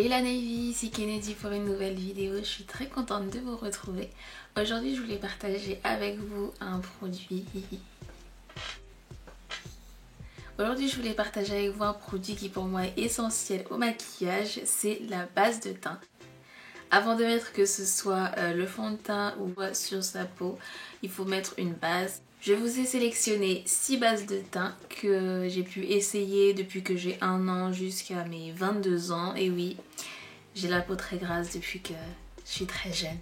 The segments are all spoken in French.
Salut la Navy, c'est Kennedy pour une nouvelle vidéo. Je suis très contente de vous retrouver. Aujourd'hui, je voulais partager avec vous un produit. Aujourd'hui, je voulais partager avec vous un produit qui pour moi est essentiel au maquillage, c'est la base de teint. Avant de mettre que ce soit le fond de teint ou sur sa peau, il faut mettre une base. Je vous ai sélectionné 6 bases de teint que j'ai pu essayer depuis que j'ai 1 an jusqu'à mes 22 ans. Et oui, j'ai la peau très grasse depuis que je suis très jeune.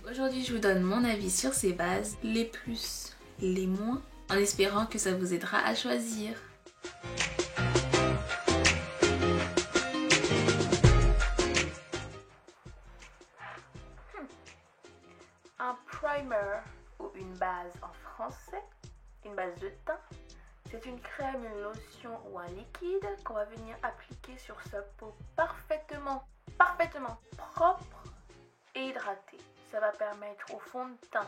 Aujourd'hui, je vous donne mon avis sur ces bases, les plus, les moins, en espérant que ça vous aidera à choisir. Un primer ou une base en français, une base de teint. C'est une crème, une lotion ou un liquide qu'on va venir appliquer sur sa peau parfaitement propre et hydratée. Ça va permettre au fond de teint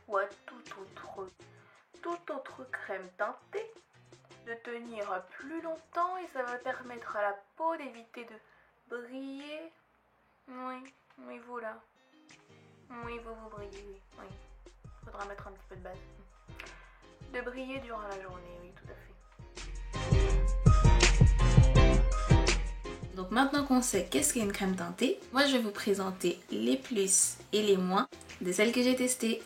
ou à toute autre crème teintée de tenir plus longtemps et ça va permettre à la peau d'éviter de briller. Oui, vous là. Oui, vous brillez, oui. Faudra mettre un petit peu de base. De briller durant la journée, oui, tout à fait. Donc maintenant qu'on sait qu'est-ce qu'est une crème teintée, moi je vais vous présenter les plus et les moins de celles que j'ai testées.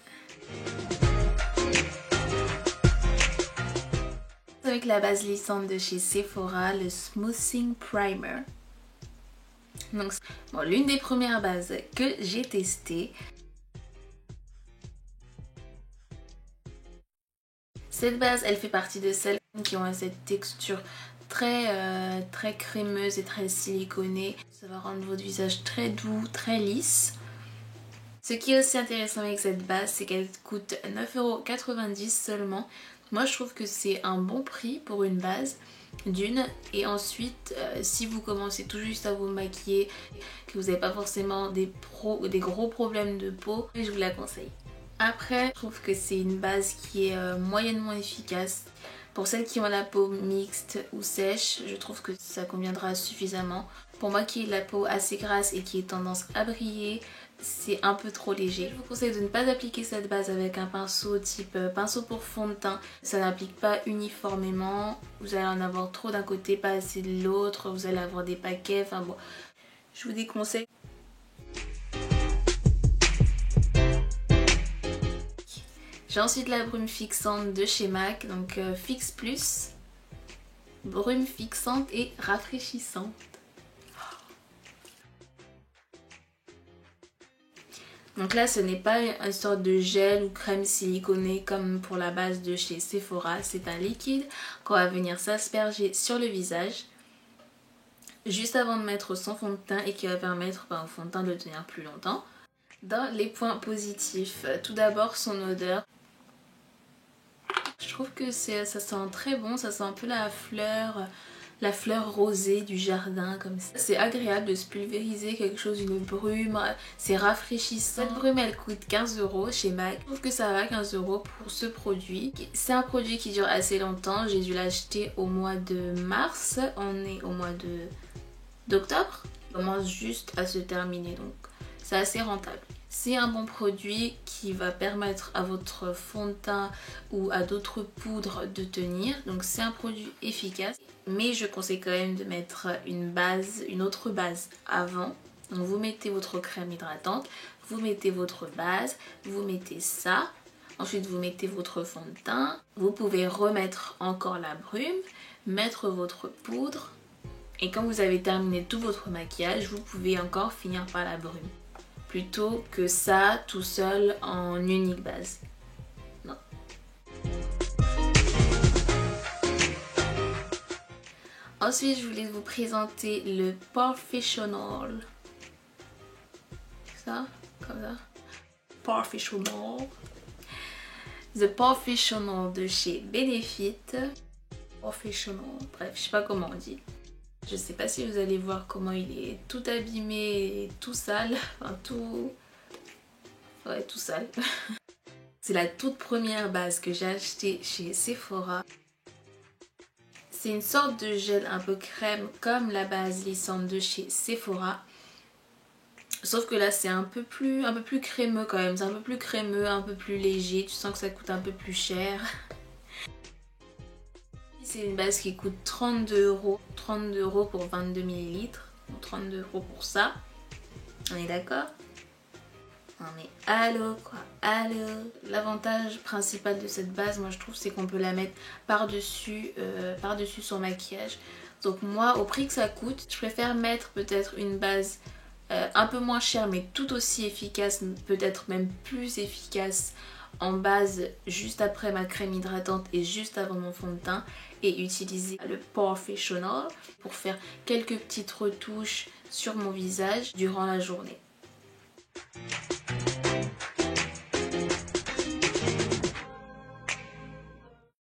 Avec la base lissante de chez Sephora, le Smoothing Primer. Donc, bon, l'une des premières bases que j'ai testées. Cette base, elle fait partie de celles qui ont cette texture très crémeuse et très siliconée. Ça va rendre votre visage très doux, très lisse. Ce qui est aussi intéressant avec cette base, c'est qu'elle coûte 9,90 € seulement. Moi, je trouve que c'est un bon prix pour une base, d'une. Et ensuite, si vous commencez tout juste à vous maquiller, que vous n'avez pas forcément des gros problèmes de peau, je vous la conseille. Après, je trouve que c'est une base qui est moyennement efficace. Pour celles qui ont la peau mixte ou sèche, je trouve que ça conviendra suffisamment. Pour moi qui ai la peau assez grasse et qui ai tendance à briller, c'est un peu trop léger. Je vous conseille de ne pas appliquer cette base avec un pinceau type pinceau pour fond de teint. Ça n'applique pas uniformément. Vous allez en avoir trop d'un côté, pas assez de l'autre. Vous allez avoir des paquets. Enfin bon, je vous déconseille. J'ai ensuite la brume fixante de chez MAC, donc Fix Plus. Brume fixante et rafraîchissante. Donc là, ce n'est pas une sorte de gel ou crème siliconée comme pour la base de chez Sephora. C'est un liquide qu'on va venir s'asperger sur le visage juste avant de mettre son fond de teint et qui va permettre au fond de teint de tenir plus longtemps. Dans les points positifs, tout d'abord son odeur. Je trouve que ça sent très bon, ça sent un peu la fleur rosée du jardin comme ça. C'est agréable de se pulvériser quelque chose, une brume, c'est rafraîchissant. Cette brume elle coûte 15 € chez MAC. Je trouve que ça va 15 € pour ce produit. C'est un produit qui dure assez longtemps, j'ai dû l'acheter au mois de mars, on est au mois d'octobre. Il commence juste à se terminer donc c'est assez rentable. C'est un bon produit qui va permettre à votre fond de teint ou à d'autres poudres de tenir. Donc c'est un produit efficace. Mais je conseille quand même de mettre une autre base avant. Donc vous mettez votre crème hydratante, vous mettez votre base, vous mettez ça. Ensuite vous mettez votre fond de teint. Vous pouvez remettre encore la brume, mettre votre poudre. Et quand vous avez terminé tout votre maquillage, vous pouvez encore finir par la brume. Plutôt que ça tout seul en unique base. Non. Ensuite, je voulais vous présenter le Professional. Ça, comme ça. Professional. The Professional de chez Benefit. Professional, bref, je sais pas comment on dit. Je sais pas si vous allez voir comment il est tout abîmé, tout sale, enfin tout sale. C'est la toute première base que j'ai achetée chez Sephora. C'est une sorte de gel un peu crème comme la base lissante de chez Sephora. Sauf que là c'est un peu plus crémeux quand même. C'est un peu plus crémeux, un peu plus léger. Tu sens que ça coûte un peu plus cher. C'est une base qui coûte 32 euros. 32 euros pour 22 ml. Donc 32 euros pour ça. On est d'accord? Non mais allô quoi, allô. L'avantage principal de cette base, moi je trouve, c'est qu'on peut la mettre par-dessus son maquillage. Donc moi, au prix que ça coûte, je préfère mettre peut-être une base un peu moins chère mais tout aussi efficace, peut-être même plus efficace en base juste après ma crème hydratante et juste avant mon fond de teint, et utiliser le Porefessional pour faire quelques petites retouches sur mon visage durant la journée.